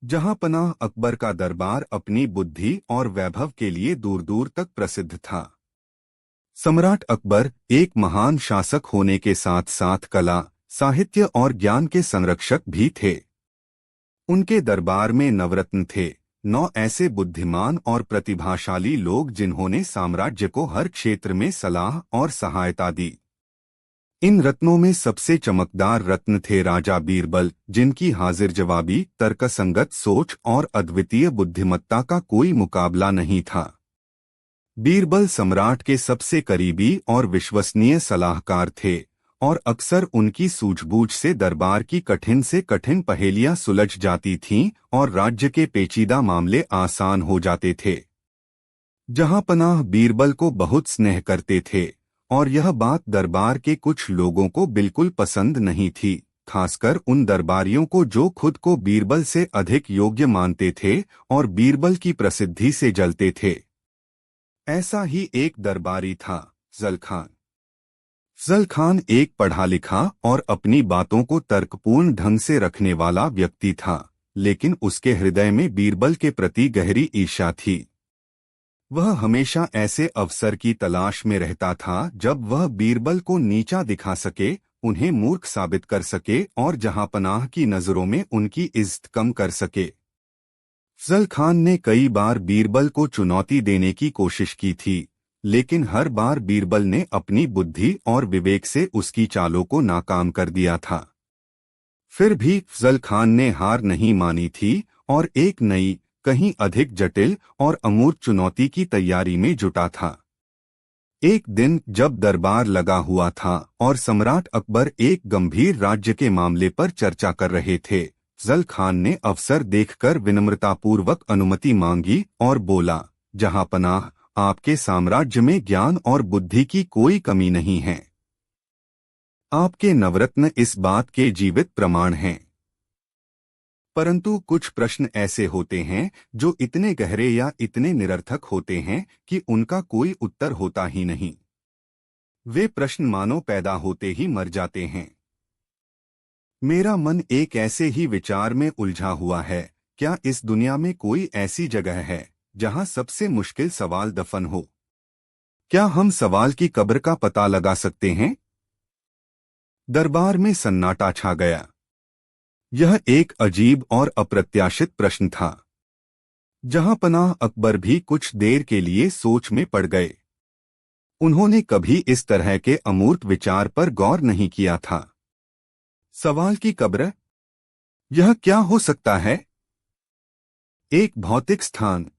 जहां पनाह अकबर का दरबार अपनी बुद्धि और वैभव के लिए दूर दूर तक प्रसिद्ध था। सम्राट अकबर एक महान शासक होने के साथ साथ कला, साहित्य और ज्ञान के संरक्षक भी थे। उनके दरबार में नवरत्न थे, 9 ऐसे बुद्धिमान और प्रतिभाशाली लोग जिन्होंने साम्राज्य को हर क्षेत्र में सलाह और सहायता दी। इन रत्नों में सबसे चमकदार रत्न थे राजा बीरबल, जिनकी हाजिर जवाबी, तर्कसंगत सोच और अद्वितीय बुद्धिमत्ता का कोई मुकाबला नहीं था। बीरबल सम्राट के सबसे करीबी और विश्वसनीय सलाहकार थे और अक्सर उनकी सूझबूझ से दरबार की कठिन से कठिन पहेलियां सुलझ जाती थीं और राज्य के पेचीदा मामले आसान हो जाते थे। जहांपनाह बीरबल को बहुत स्नेह करते थे और यह बात दरबार के कुछ लोगों को बिल्कुल पसंद नहीं थी, खासकर उन दरबारियों को जो खुद को बीरबल से अधिक योग्य मानते थे और बीरबल की प्रसिद्धि से जलते थे। ऐसा ही एक दरबारी था, अफजल खान। अफजल खान एक पढ़ा लिखा और अपनी बातों को तर्कपूर्ण ढंग से रखने वाला व्यक्ति था, लेकिन उसके हृदय में बीरबल के प्रति गहरी ईर्ष्या थी। वह हमेशा ऐसे अवसर की तलाश में रहता था जब वह बीरबल को नीचा दिखा सके, उन्हें मूर्ख साबित कर सके और जहांपनाह की नजरों में उनकी इज्जत कम कर सके। अफजल खान ने कई बार बीरबल को चुनौती देने की कोशिश की थी, लेकिन हर बार बीरबल ने अपनी बुद्धि और विवेक से उसकी चालों को नाकाम कर दिया था। फिर भी अफजल खान ने हार नहीं मानी थी और एक नई, कहीं अधिक जटिल और अमूर्त चुनौती की तैयारी में जुटा था। एक दिन जब दरबार लगा हुआ था और सम्राट अकबर एक गंभीर राज्य के मामले पर चर्चा कर रहे थे, अफजल खान ने अवसर देखकर विनम्रतापूर्वक अनुमति मांगी और बोला, जहांपनाह, आपके साम्राज्य में ज्ञान और बुद्धि की कोई कमी नहीं है। आपके नवरत्न इस बात के जीवित प्रमाण हैं। परंतु कुछ प्रश्न ऐसे होते हैं जो इतने गहरे या इतने निरर्थक होते हैं कि उनका कोई उत्तर होता ही नहीं। वे प्रश्न मानो पैदा होते ही मर जाते हैं। मेरा मन एक ऐसे ही विचार में उलझा हुआ है, क्या इस दुनिया में कोई ऐसी जगह है जहां सबसे मुश्किल सवाल दफन हो? क्या हम सवाल की कब्र का पता लगा सकते हैं? दरबार में सन्नाटा छा गया। यह एक अजीब और अप्रत्याशित प्रश्न था। जहांपनाह अकबर भी कुछ देर के लिए सोच में पड़ गए। उन्होंने कभी इस तरह के अमूर्त विचार पर गौर नहीं किया था। सवाल की कब्र? यह क्या हो सकता है? एक भौतिक स्थान,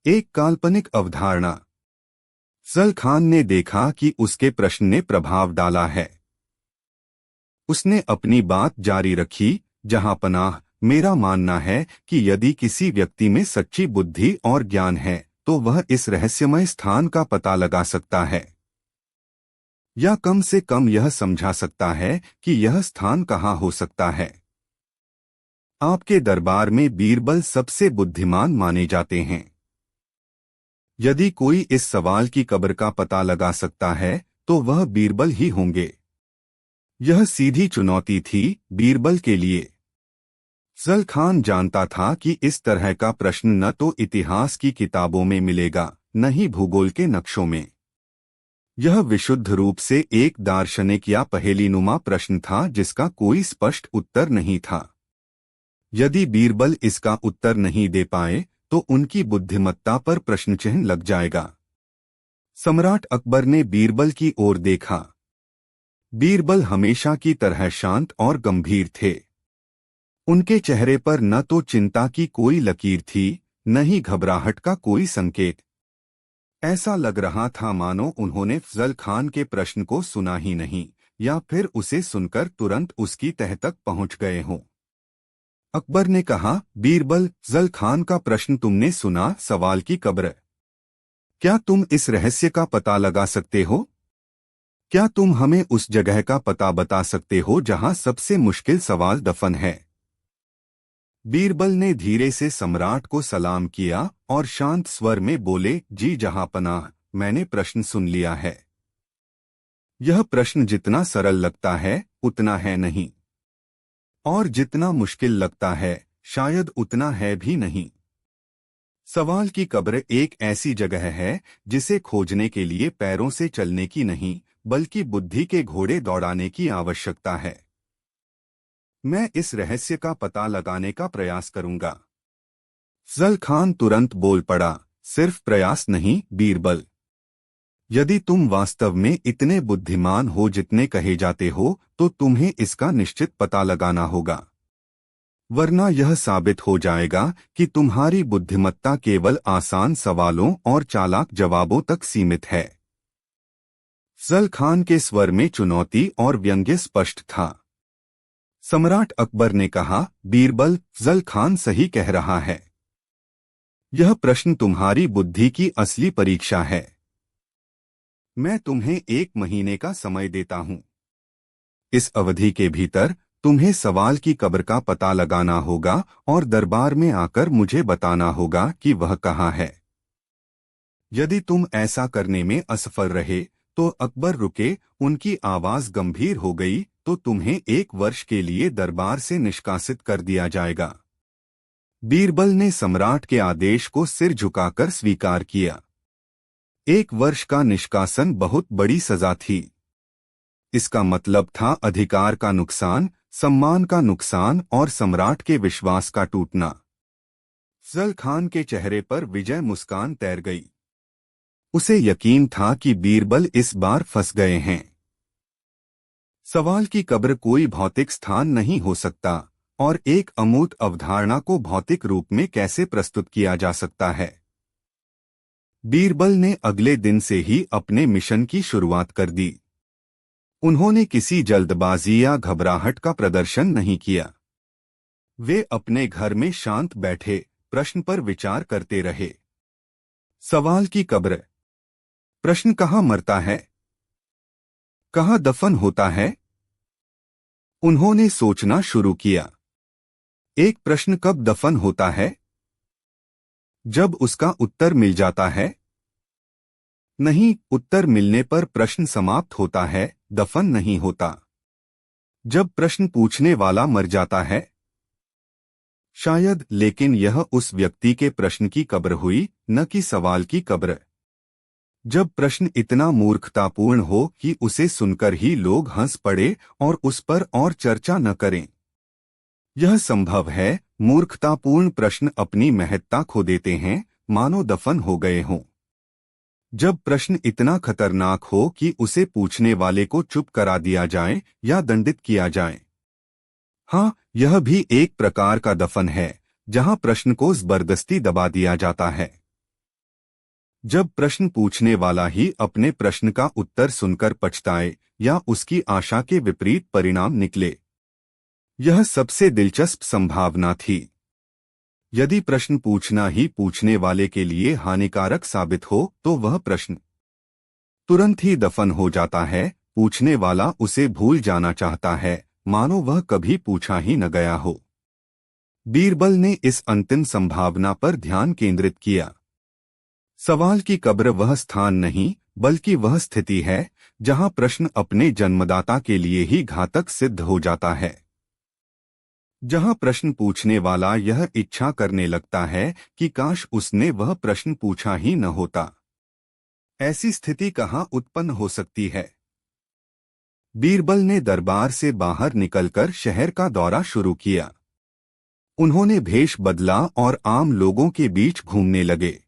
एक काल्पनिक अवधारणा। अफजल खान ने देखा कि उसके प्रश्न ने प्रभाव डाला है। उसने अपनी बात जारी रखी, जहांपनाह, मेरा मानना है कि यदि किसी व्यक्ति में सच्ची बुद्धि और ज्ञान है तो वह इस रहस्यमय स्थान का पता लगा सकता है, या कम से कम यह समझा सकता है कि यह स्थान कहाँ हो सकता है। आपके दरबार में बीरबल सबसे बुद्धिमान माने जाते हैं। यदि कोई इस सवाल की कब्र का पता लगा सकता है तो वह बीरबल ही होंगे। यह सीधी चुनौती थी बीरबल के लिए। अफजल खान जानता था कि इस तरह का प्रश्न न तो इतिहास की किताबों में मिलेगा, न ही भूगोल के नक्शों में। यह विशुद्ध रूप से एक दार्शनिक या पहेलीनुमा प्रश्न था जिसका कोई स्पष्ट उत्तर नहीं था। यदि बीरबल इसका उत्तर नहीं दे पाए तो उनकी बुद्धिमत्ता पर प्रश्नचिह्न लग जाएगा। सम्राट अकबर ने बीरबल की ओर देखा। बीरबल हमेशा की तरह शांत और गंभीर थे। उनके चेहरे पर न तो चिंता की कोई लकीर थी, न ही घबराहट का कोई संकेत। ऐसा लग रहा था मानो उन्होंने अफजल खान के प्रश्न को सुना ही नहीं, या फिर उसे सुनकर तुरंत उसकी तह तक पहुंच गए हों। अकबर ने कहा, बीरबल, अफजल खान का प्रश्न तुमने सुना, सवाल की कब्र। क्या तुम इस रहस्य का पता लगा सकते हो? क्या तुम हमें उस जगह का पता बता सकते हो जहां सबसे मुश्किल सवाल दफन है? बीरबल ने धीरे से सम्राट को सलाम किया और शांत स्वर में बोले, जी जहांपनाह, मैंने प्रश्न सुन लिया है। यह प्रश्न जितना सरल लगता है उतना है नहीं, और जितना मुश्किल लगता है शायद उतना है भी नहीं। सवाल की कब्र एक ऐसी जगह है जिसे खोजने के लिए पैरों से चलने की नहीं, बल्कि बुद्धि के घोड़े दौड़ाने की आवश्यकता है। मैं इस रहस्य का पता लगाने का प्रयास करूंगा। अफजल खान तुरंत बोल पड़ा, सिर्फ प्रयास नहीं बीरबल। यदि तुम वास्तव में इतने बुद्धिमान हो जितने कहे जाते हो, तो तुम्हें इसका निश्चित पता लगाना होगा, वरना यह साबित हो जाएगा कि तुम्हारी बुद्धिमत्ता केवल आसान सवालों और चालाक जवाबों तक सीमित है। अफजल खान के स्वर में चुनौती और व्यंग्य स्पष्ट था। सम्राट अकबर ने कहा, बीरबल, अफजल खान सही कह रहा है। यह प्रश्न तुम्हारी बुद्धि की असली परीक्षा है। मैं तुम्हें 1 महीने का समय देता हूं। इस अवधि के भीतर तुम्हें सवाल की कब्र का पता लगाना होगा और दरबार में आकर मुझे बताना होगा कि वह कहाँ है। यदि तुम ऐसा करने में असफल रहे तो अकबर रुके, उनकी आवाज गंभीर हो गई, तो तुम्हें 1 वर्ष के लिए दरबार से निष्कासित कर दिया जाएगा। बीरबल ने सम्राट के आदेश को सिर झुकाकर स्वीकार किया। 1 वर्ष का निष्कासन बहुत बड़ी सजा थी। इसका मतलब था अधिकार का नुकसान, सम्मान का नुकसान और सम्राट के विश्वास का टूटना। अफजल खान के चेहरे पर विजय मुस्कान तैर गई। उसे यकीन था कि बीरबल इस बार फंस गए हैं। सवाल की कब्र कोई भौतिक स्थान नहीं हो सकता, और एक अमूर्त अवधारणा को भौतिक रूप में कैसे प्रस्तुत किया जा सकता है। बीरबल ने अगले दिन से ही अपने मिशन की शुरुआत कर दी। उन्होंने किसी जल्दबाजी या घबराहट का प्रदर्शन नहीं किया। वे अपने घर में शांत बैठे, प्रश्न पर विचार करते रहे। सवाल की कब्र। प्रश्न कहाँ मरता है, कहाँ दफन होता है? उन्होंने सोचना शुरू किया। एक प्रश्न कब दफन होता है? जब उसका उत्तर मिल जाता है। नहीं, उत्तर मिलने पर प्रश्न समाप्त होता है, दफन नहीं होता। जब प्रश्न पूछने वाला मर जाता है। शायद, लेकिन यह उस व्यक्ति के प्रश्न की कब्र हुई, न कि सवाल की कब्र। जब प्रश्न इतना मूर्खतापूर्ण हो कि उसे सुनकर ही लोग हंस पड़े और उस पर और चर्चा न करें। यह संभव है, मूर्खतापूर्ण प्रश्न अपनी महत्ता खो देते हैं, मानो दफन हो गए हों। जब प्रश्न इतना खतरनाक हो कि उसे पूछने वाले को चुप करा दिया जाए या दंडित किया जाए। हाँ, यह भी एक प्रकार का दफन है, जहां प्रश्न को जबरदस्ती दबा दिया जाता है। जब प्रश्न पूछने वाला ही अपने प्रश्न का उत्तर सुनकर पछताए या उसकी आशा के विपरीत परिणाम निकले। यह सबसे दिलचस्प संभावना थी। यदि प्रश्न पूछना ही पूछने वाले के लिए हानिकारक साबित हो तो वह प्रश्न तुरंत ही दफन हो जाता है। पूछने वाला उसे भूल जाना चाहता है, मानो वह कभी पूछा ही न गया हो। बीरबल ने इस अंतिम संभावना पर ध्यान केंद्रित किया। सवाल की कब्र वह स्थान नहीं, बल्कि वह स्थिति है जहां प्रश्न अपने जन्मदाता के लिए ही घातक सिद्ध हो जाता है। जहां प्रश्न पूछने वाला यह इच्छा करने लगता है कि काश उसने वह प्रश्न पूछा ही न होता। ऐसी स्थिति कहां उत्पन्न हो सकती है? बीरबल ने दरबार से बाहर निकलकर शहर का दौरा शुरू किया। उन्होंने भेष बदला और आम लोगों के बीच घूमने लगे।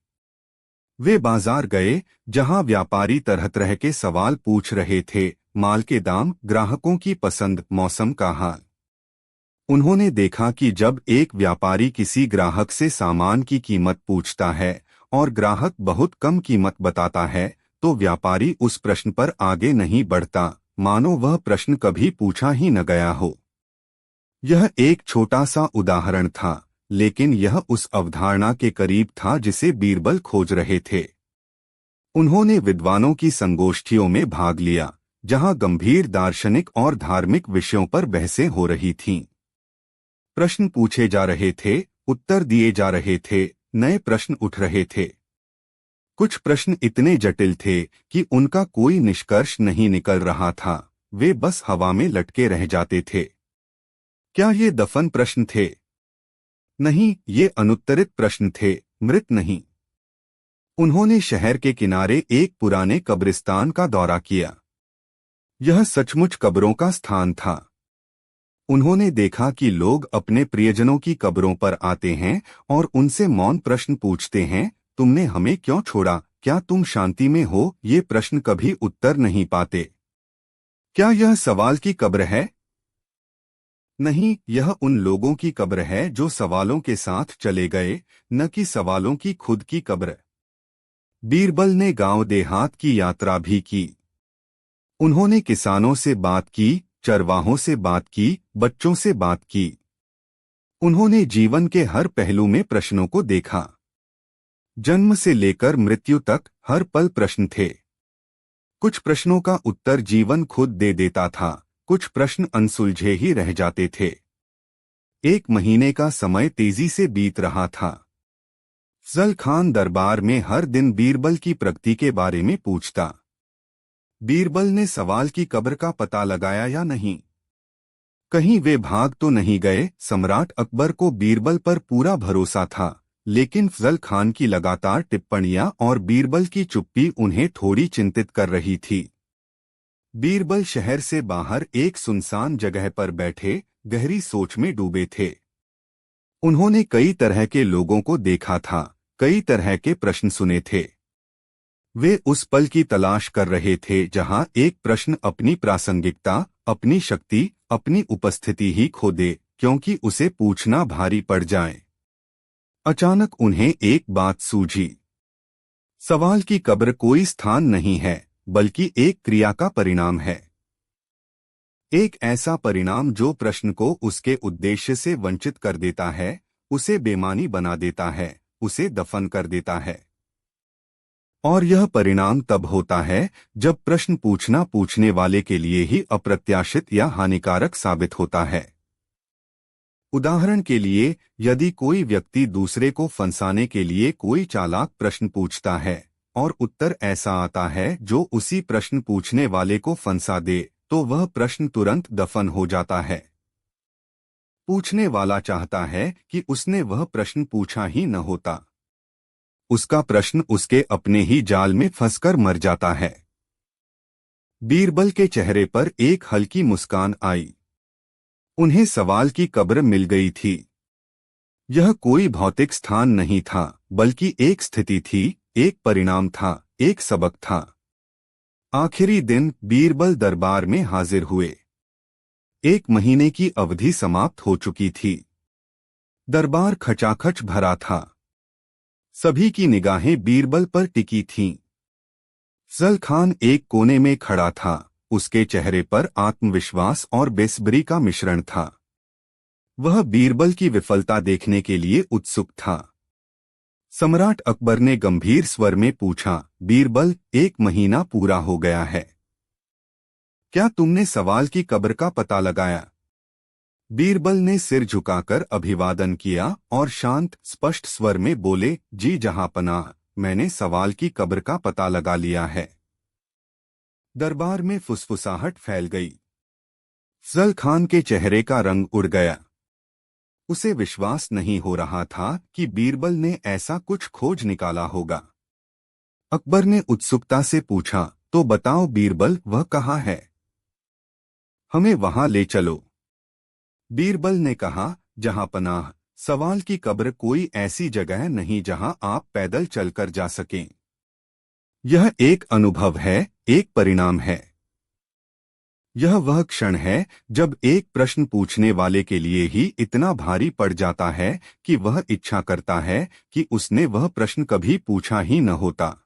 वे बाजार गए, जहां व्यापारी तरह तरह के सवाल पूछ रहे थे, माल के दाम, ग्राहकों की पसंद, मौसम का हाल। उन्होंने देखा कि जब एक व्यापारी किसी ग्राहक से सामान की कीमत पूछता है और ग्राहक बहुत कम कीमत बताता है, तो व्यापारी उस प्रश्न पर आगे नहीं बढ़ता, मानो वह प्रश्न कभी पूछा ही न गया हो। यह एक छोटा सा उदाहरण था, लेकिन यह उस अवधारणा के करीब था जिसे बीरबल खोज रहे थे। उन्होंने विद्वानों की संगोष्ठियों में भाग लिया, जहां गंभीर दार्शनिक और धार्मिक विषयों पर बहसें हो रही थीं। प्रश्न पूछे जा रहे थे, उत्तर दिए जा रहे थे, नए प्रश्न उठ रहे थे। कुछ प्रश्न इतने जटिल थे कि उनका कोई निष्कर्ष नहीं निकल रहा था, वे बस हवा में लटके रह जाते थे। क्या ये दफन प्रश्न थे? नहीं, ये अनुत्तरित प्रश्न थे, मृत नहीं। उन्होंने शहर के किनारे एक पुराने कब्रिस्तान का दौरा किया। यह सचमुच कब्रों का स्थान था। उन्होंने देखा कि लोग अपने प्रियजनों की कब्रों पर आते हैं और उनसे मौन प्रश्न पूछते हैं, तुमने हमें क्यों छोड़ा, क्या तुम शांति में हो? ये प्रश्न कभी उत्तर नहीं पाते। क्या यह सवाल की कब्र है? नहीं, यह उन लोगों की कब्र है जो सवालों के साथ चले गए, न कि सवालों की खुद की कब्र। बीरबल ने गांव देहात की यात्रा भी की। उन्होंने किसानों से बात की, चरवाहों से बात की, बच्चों से बात की। उन्होंने जीवन के हर पहलू में प्रश्नों को देखा। जन्म से लेकर मृत्यु तक हर पल प्रश्न थे। कुछ प्रश्नों का उत्तर जीवन खुद दे देता था, कुछ प्रश्न अनसुलझे ही रह जाते थे। 1 महीने का समय तेजी से बीत रहा था। अफजल खान दरबार में हर दिन बीरबल की प्रगति के बारे में पूछता। बीरबल ने सवाल की कब्र का पता लगाया या नहीं? कहीं वे भाग तो नहीं गए? सम्राट अकबर को बीरबल पर पूरा भरोसा था, लेकिन अफजल खान की लगातार टिप्पणियां और बीरबल की चुप्पी उन्हें थोड़ी चिंतित कर रही थी। बीरबल शहर से बाहर एक सुनसान जगह पर बैठे गहरी सोच में डूबे थे। उन्होंने कई तरह के लोगों को देखा था, कई तरह के प्रश्न सुने थे। वे उस पल की तलाश कर रहे थे जहां एक प्रश्न अपनी प्रासंगिकता, अपनी शक्ति, अपनी उपस्थिति ही खो दे, क्योंकि उसे पूछना भारी पड़ जाए। अचानक उन्हें एक बात सूझी। सवाल की कब्र कोई स्थान नहीं है, बल्कि एक क्रिया का परिणाम है। एक ऐसा परिणाम जो प्रश्न को उसके उद्देश्य से वंचित कर देता है, उसे बेमानी बना देता है, उसे दफन कर देता है। और यह परिणाम तब होता है जब प्रश्न पूछना पूछने वाले के लिए ही अप्रत्याशित या हानिकारक साबित होता है। उदाहरण के लिए, यदि कोई व्यक्ति दूसरे को फंसाने के लिए कोई चालाक प्रश्न पूछता है और उत्तर ऐसा आता है जो उसी प्रश्न पूछने वाले को फंसा दे, तो वह प्रश्न तुरंत दफन हो जाता है। पूछने वाला चाहता है कि उसने वह प्रश्न पूछा ही न होता। उसका प्रश्न उसके अपने ही जाल में फंसकर मर जाता है। बीरबल के चेहरे पर एक हल्की मुस्कान आई। उन्हें सवाल की कब्र मिल गई थी। यह कोई भौतिक स्थान नहीं था, बल्कि एक स्थिति थी, एक परिणाम था, एक सबक था। आखिरी दिन बीरबल दरबार में हाजिर हुए। 1 महीने की अवधि समाप्त हो चुकी थी। दरबार खचाखच भरा था। सभी की निगाहें बीरबल पर टिकी थीं। अफजल खान एक कोने में खड़ा था, उसके चेहरे पर आत्मविश्वास और बेसब्री का मिश्रण था। वह बीरबल की विफलता देखने के लिए उत्सुक था। सम्राट अकबर ने गंभीर स्वर में पूछा, बीरबल, 1 महीना पूरा हो गया है। क्या तुमने सवाल की कब्र का पता लगाया? बीरबल ने सिर झुकाकर अभिवादन किया और शांत, स्पष्ट स्वर में बोले, जी जहांपनाह, मैंने सवाल की कब्र का पता लगा लिया है। दरबार में फुसफुसाहट फैल गई। अफजल खान के चेहरे का रंग उड़ गया। उसे विश्वास नहीं हो रहा था कि बीरबल ने ऐसा कुछ खोज निकाला होगा। अकबर ने उत्सुकता से पूछा, तो बताओ बीरबल, वह कहाँ है? हमें वहां ले चलो। बीरबल ने कहा, जहांपनाह, सवाल की कब्र कोई ऐसी जगह नहीं जहां आप पैदल चलकर जा सकें। यह एक अनुभव है, एक परिणाम है। यह वह क्षण है जब एक प्रश्न पूछने वाले के लिए ही इतना भारी पड़ जाता है कि वह इच्छा करता है कि उसने वह प्रश्न कभी पूछा ही न होता।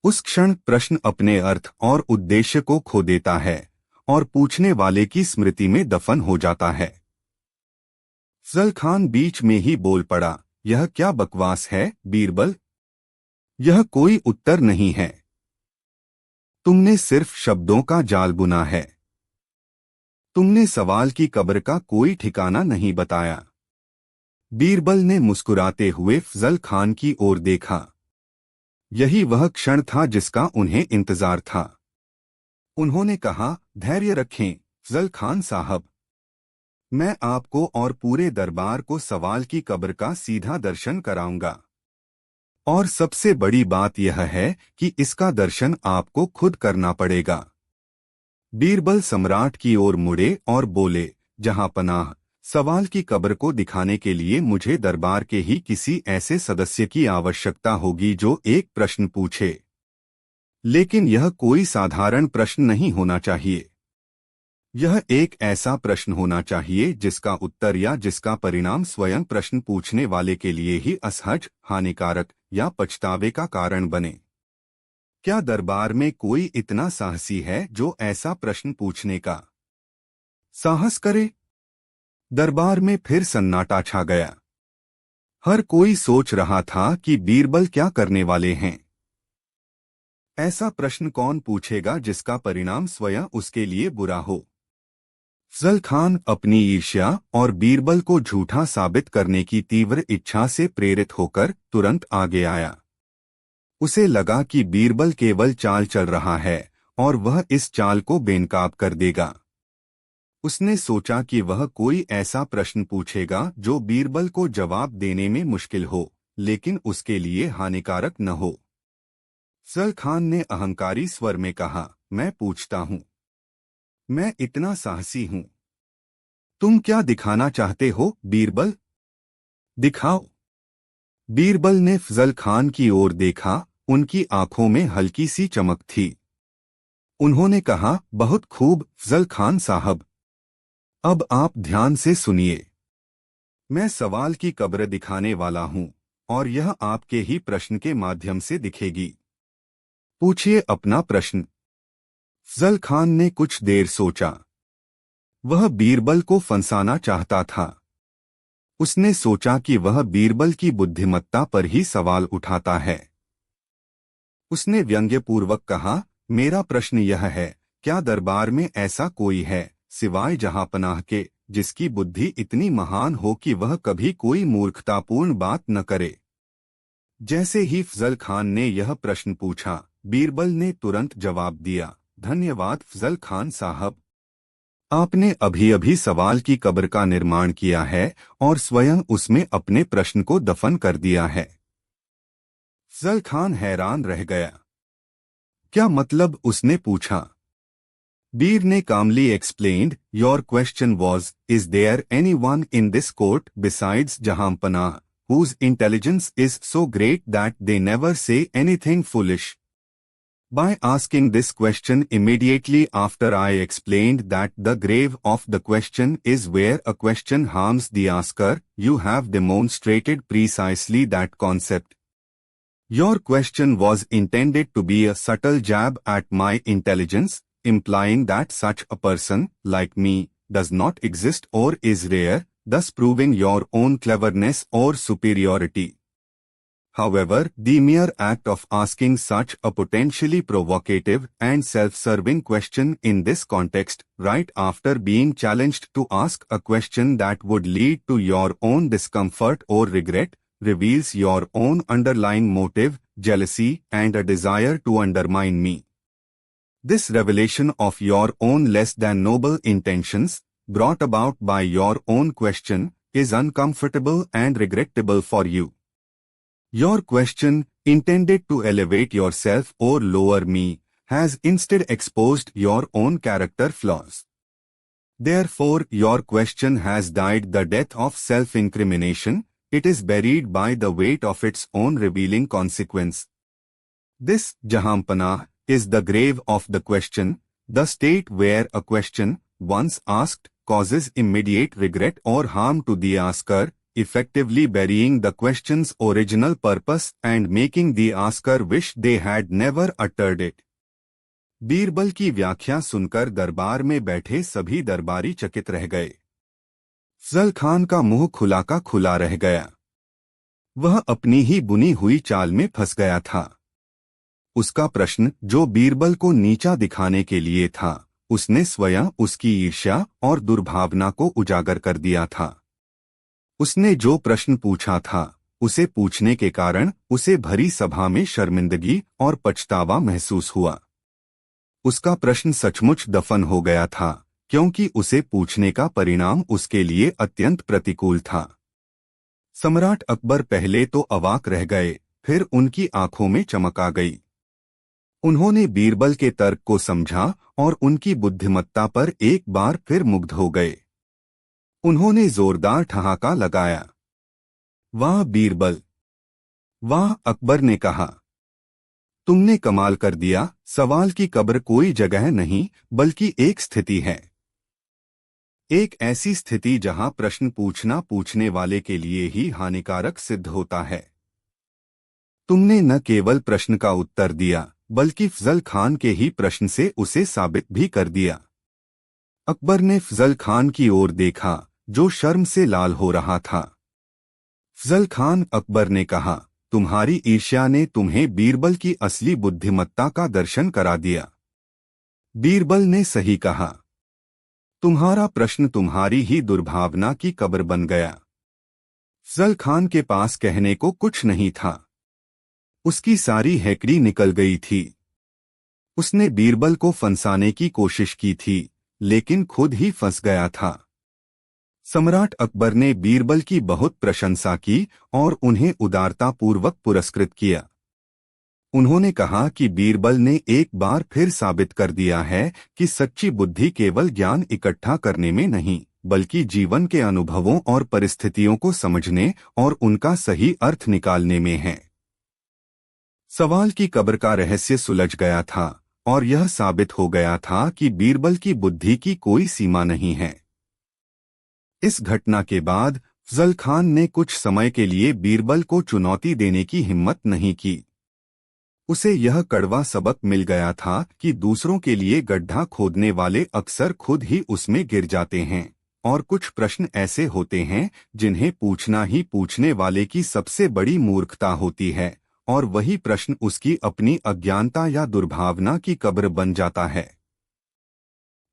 उस क्षण प्रश्न अपने अर्थ और उद्देश्य को खो देता है और पूछने वाले की स्मृति में दफन हो जाता है। अफजल खान बीच में ही बोल पड़ा, यह क्या बकवास है बीरबल? यह कोई उत्तर नहीं है। तुमने सिर्फ शब्दों का जाल बुना है। तुमने सवाल की कब्र का कोई ठिकाना नहीं बताया। बीरबल ने मुस्कुराते हुए अफजल खान की ओर देखा। यही वह क्षण था जिसका उन्हें इंतजार था। उन्होंने कहा, धैर्य रखें अफजल खान साहब। मैं आपको और पूरे दरबार को सवाल की कब्र का सीधा दर्शन कराऊंगा। और सबसे बड़ी बात यह है कि इसका दर्शन आपको खुद करना पड़ेगा। बीरबल सम्राट की ओर मुड़े और बोले, जहां पनाह, सवाल की कब्र को दिखाने के लिए मुझे दरबार के ही किसी ऐसे सदस्य की आवश्यकता होगी जो एक प्रश्न पूछे। लेकिन यह कोई साधारण प्रश्न नहीं होना चाहिए। यह एक ऐसा प्रश्न होना चाहिए जिसका उत्तर या जिसका परिणाम स्वयं प्रश्न पूछने वाले के लिए ही असहज, हानिकारक या पछतावे का कारण बने। क्या दरबार में कोई इतना साहसी है जो ऐसा प्रश्न पूछने का साहस करे? दरबार में फिर सन्नाटा छा गया। हर कोई सोच रहा था कि बीरबल क्या करने वाले हैं। ऐसा प्रश्न कौन पूछेगा जिसका परिणाम स्वयं उसके लिए बुरा हो? अफजल खान अपनी ईर्ष्या और बीरबल को झूठा साबित करने की तीव्र इच्छा से प्रेरित होकर तुरंत आगे आया। उसे लगा कि बीरबल केवल चाल चल रहा है और वह इस चाल को बेनकाब कर देगा। उसने सोचा कि वह कोई ऐसा प्रश्न पूछेगा जो बीरबल को जवाब देने में मुश्किल हो, लेकिन उसके लिए हानिकारक न हो। अफजल खान ने अहंकारी स्वर में कहा, मैं पूछता हूं। मैं इतना साहसी हूं। तुम क्या दिखाना चाहते हो बीरबल? दिखाओ। बीरबल ने अफजल खान की ओर देखा, उनकी आंखों में हल्की सी चमक थी। उन्होंने कहा, बहुत खूब अफजल खान साहब। अब आप ध्यान से सुनिए। मैं सवाल की कब्र दिखाने वाला हूं और यह आपके ही प्रश्न के माध्यम से दिखेगी। पूछिए अपना प्रश्न। अफजल खान ने कुछ देर सोचा। वह बीरबल को फंसाना चाहता था। उसने सोचा कि वह बीरबल की बुद्धिमत्ता पर ही सवाल उठाता है। उसने व्यंग्यपूर्वक कहा, मेरा प्रश्न यह है, क्या दरबार में ऐसा कोई है, सिवाय जहांपनाह के, जिसकी बुद्धि इतनी महान हो कि वह कभी कोई मूर्खतापूर्ण बात न करे? जैसे ही अफजल खान ने यह प्रश्न पूछा, बीरबल ने तुरंत जवाब दिया, धन्यवाद अफजल खान साहब। आपने अभी अभी सवाल की कब्र का निर्माण किया है और स्वयं उसमें अपने प्रश्न को दफन कर दिया है। अफजल खान हैरान रह गया। क्या मतलब? उसने पूछा। बीर ने calmly explained, your question was, is there anyone in this court besides Jahanpanah, whose intelligence is so great that they never say anything foolish? By asking this question immediately after I explained that the grave of the question is where a question harms the asker, you have demonstrated precisely that concept. Your question was intended to be a subtle jab at my intelligence, implying that such a person, like me, does not exist or is rare, thus proving your own cleverness or superiority. However, the mere act of asking such a potentially provocative and self-serving question in this context, right after being challenged to ask a question that would lead to your own discomfort or regret, reveals your own underlying motive, jealousy, and a desire to undermine me. This revelation of your own less than noble intentions, brought about by your own question, is uncomfortable and regrettable for you. Your question, intended to elevate yourself or lower me, has instead exposed your own character flaws. Therefore, your question has died the death of self-incrimination. It is buried by the weight of its own revealing consequence. This, Jahanpanah, is the grave of the question, the state where a question, once asked, causes immediate regret or harm to the asker, effectively burying the question's original purpose and making the asker wish they had never uttered it. Birbal की व्याख्या सुनकर दरबार में बैठे सभी दरबारी चकित रह गए। अफजल खान का मुंह खुला का खुला रह गया। वह अपनी ही बुनी हुई चाल में फंस गया था। उसका प्रश्न, जो बीरबल को नीचा दिखाने के लिए था, उसने स्वयं उसकी ईर्ष्या और दुर्भावना को उजागर कर दिया था। उसने जो प्रश्न पूछा था, उसे पूछने के कारण उसे भरी सभा में शर्मिंदगी और पछतावा महसूस हुआ। उसका प्रश्न सचमुच दफन हो गया था, क्योंकि उसे पूछने का परिणाम उसके लिए अत्यंत प्रतिकूल था। सम्राट अकबर पहले तो अवाक रह गए, फिर उनकी आंखों में चमक आ गई। उन्होंने बीरबल के तर्क को समझा और उनकी बुद्धिमत्ता पर एक बार फिर मुग्ध हो गए। उन्होंने जोरदार ठहाका लगाया, वाह बीरबल, वाह! अकबर ने कहा, तुमने कमाल कर दिया। सवाल की कब्र कोई जगह नहीं, बल्कि एक स्थिति है। एक ऐसी स्थिति जहां प्रश्न पूछना पूछने वाले के लिए ही हानिकारक सिद्ध होता है। तुमने न केवल प्रश्न का उत्तर दिया, बल्कि फजल खान के ही प्रश्न से उसे साबित भी कर दिया। अकबर ने फजल खान की ओर देखा, जो शर्म से लाल हो रहा था। फजल खान, अकबर ने कहा, तुम्हारी ईर्ष्या ने तुम्हें बीरबल की असली बुद्धिमत्ता का दर्शन करा दिया। बीरबल ने सही कहा, तुम्हारा प्रश्न तुम्हारी ही दुर्भावना की कब्र बन गया। फजल खान के पास कहने को कुछ नहीं था। उसकी सारी हैकड़ी निकल गई थी। उसने बीरबल को फंसाने की कोशिश की थी, लेकिन खुद ही फंस गया था। सम्राट अकबर ने बीरबल की बहुत प्रशंसा की और उन्हें उदारतापूर्वक पुरस्कृत किया। उन्होंने कहा कि बीरबल ने एक बार फिर साबित कर दिया है कि सच्ची बुद्धि केवल ज्ञान इकट्ठा करने में नहीं, बल्कि जीवन के अनुभवों और परिस्थितियों को समझने और उनका सही अर्थ निकालने में है। सवाल की कब्र का रहस्य सुलझ गया था और यह साबित हो गया था कि बीरबल की बुद्धि की कोई सीमा नहीं है। इस घटना के बाद फजल खान ने कुछ समय के लिए बीरबल को चुनौती देने की हिम्मत नहीं की। उसे यह कड़वा सबक मिल गया था कि दूसरों के लिए गड्ढा खोदने वाले अक्सर खुद ही उसमें गिर जाते हैं, और कुछ प्रश्न ऐसे होते हैं जिन्हें पूछना ही पूछने वाले की सबसे बड़ी मूर्खता होती है, और वही प्रश्न उसकी अपनी अज्ञानता या दुर्भावना की कब्र बन जाता है।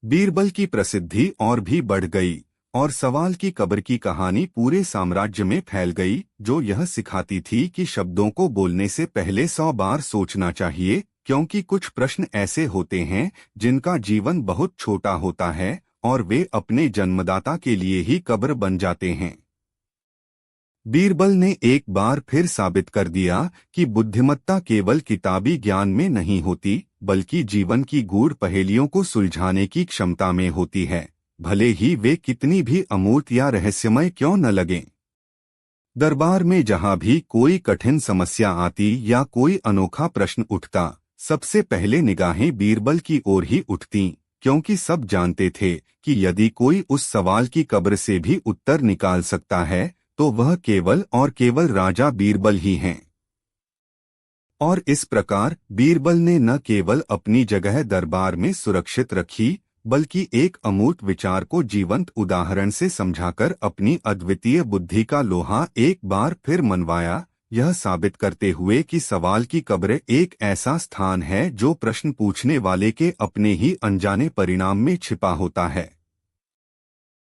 बीरबल की प्रसिद्धि और भी बढ़ गई और सवाल की कब्र की कहानी पूरे साम्राज्य में फैल गई, जो यह सिखाती थी कि शब्दों को बोलने से पहले 100 बार सोचना चाहिए, क्योंकि कुछ प्रश्न ऐसे होते हैं जिनका जीवन बहुत छोटा होता है और वे अपने जन्मदाता के लिए ही कब्र बन जाते हैं। बीरबल ने एक बार फिर साबित कर दिया कि बुद्धिमत्ता केवल किताबी ज्ञान में नहीं होती, बल्कि जीवन की गूढ़ पहेलियों को सुलझाने की क्षमता में होती है, भले ही वे कितनी भी अमूर्त या रहस्यमय क्यों न लगें। दरबार में जहां भी कोई कठिन समस्या आती या कोई अनोखा प्रश्न उठता, सबसे पहले निगाहें बीरबल की ओर ही उठतीं, क्योंकि सब जानते थे कि यदि कोई उस सवाल की कब्र से भी उत्तर निकाल सकता है, तो वह केवल और केवल राजा बीरबल ही हैं। और इस प्रकार बीरबल ने न केवल अपनी जगह दरबार में सुरक्षित रखी, बल्कि एक अमूर्त विचार को जीवंत उदाहरण से समझाकर अपनी अद्वितीय बुद्धि का लोहा एक बार फिर मनवाया, यह साबित करते हुए कि सवाल की कब्र एक ऐसा स्थान है जो प्रश्न पूछने वाले के अपने ही अनजाने परिणाम में छिपा होता है।